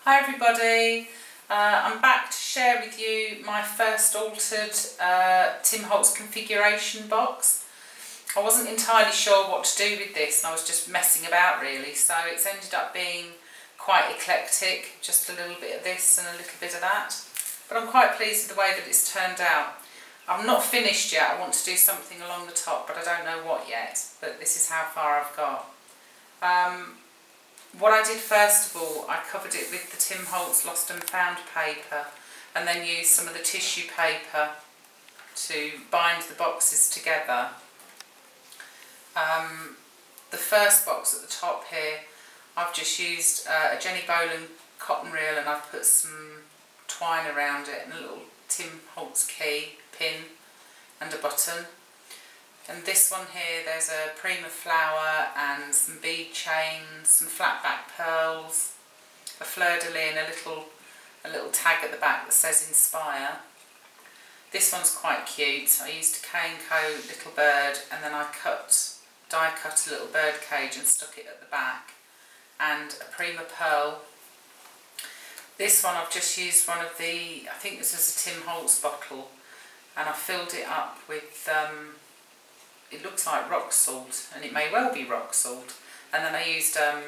Hi everybody, I'm back to share with you my first altered Tim Holtz configuration box. I wasn't entirely sure what to do with this and I was just messing about really, so it's ended up being quite eclectic, just a little bit of this and a little bit of that. But I'm quite pleased with the way that it's turned out. I'm not finished yet, I want to do something along the top but I don't know what yet, but this is how far I've got. What I did first of all, I covered it with the Tim Holtz Lost and Found paper and then used some of the tissue paper to bind the boxes together. The first box at the top here, I've just used a Jenny Bolan cotton reel and I've put some twine around it and a little Tim Holtz key, pin and a button. And this one here, there's a prima flower and some bead chains, some flat back pearls, a fleur-de-lis and a little tag at the back that says Inspire. This one's quite cute. I used a cane coat little bird and then I die cut a little bird cage and stuck it at the back, and a prima pearl. This one I've just used one of the, I think this was a Tim Holtz bottle, and I filled it up with it looks like rock salt, and it may well be rock salt, and then I used a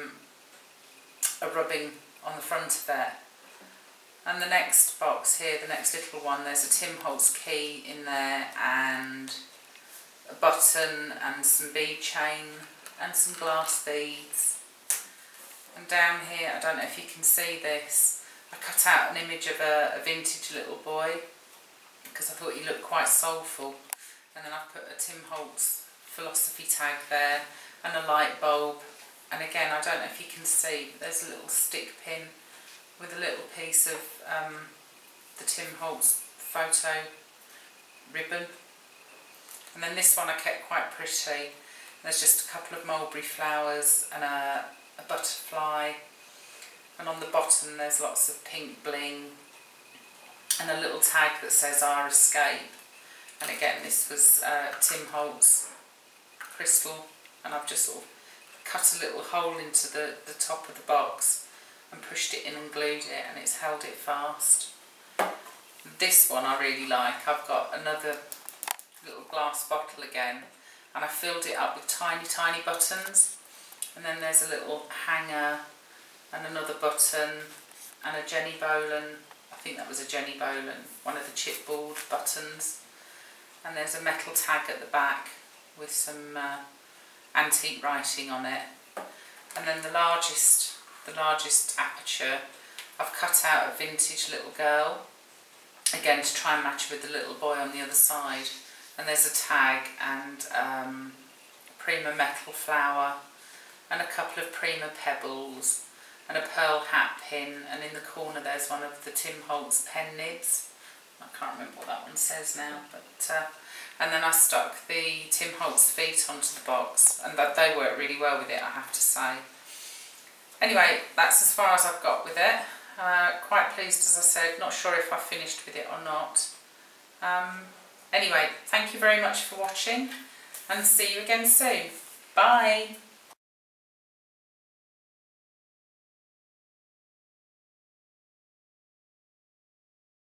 rubbing on the front of it. And the next box here, the next little one, there's a Tim Holtz key in there and a button and some bead chain and some glass beads. And down here, I don't know if you can see this, I cut out an image of a vintage little boy because I thought he looked quite soulful. And then I've put a Tim Holtz philosophy tag there and a light bulb. And again, I don't know if you can see, but there's a little stick pin with a little piece of the Tim Holtz photo ribbon. And then this one I kept quite pretty. There's just a couple of mulberry flowers and a butterfly. And on the bottom there's lots of pink bling and a little tag that says Our Escape. And again, this was Tim Holtz crystal, and I've just sort of cut a little hole into the top of the box and pushed it in and glued it, and it's held it fast. This one I really like. I've got another little glass bottle again, and I filled it up with tiny buttons, and then there's a little hanger and another button and a Jenny Bolan, I think that was a Jenny Bolan, one of the chipboard buttons. And there's a metal tag at the back with some antique writing on it. And then the largest aperture, I've cut out a vintage little girl, again to try and match with the little boy on the other side. And there's a tag and prima metal flower and a couple of prima pebbles and a pearl hat pin, and in the corner there's one of the Tim Holtz pen nibs. I can't remember what that one says now, but and then I stuck the Tim Holtz feet onto the box, and they work really well with it, I have to say. Anyway, that's as far as I've got with it. Quite pleased, as I said, not sure if I finished with it or not. Anyway, thank you very much for watching, and see you again soon. Bye!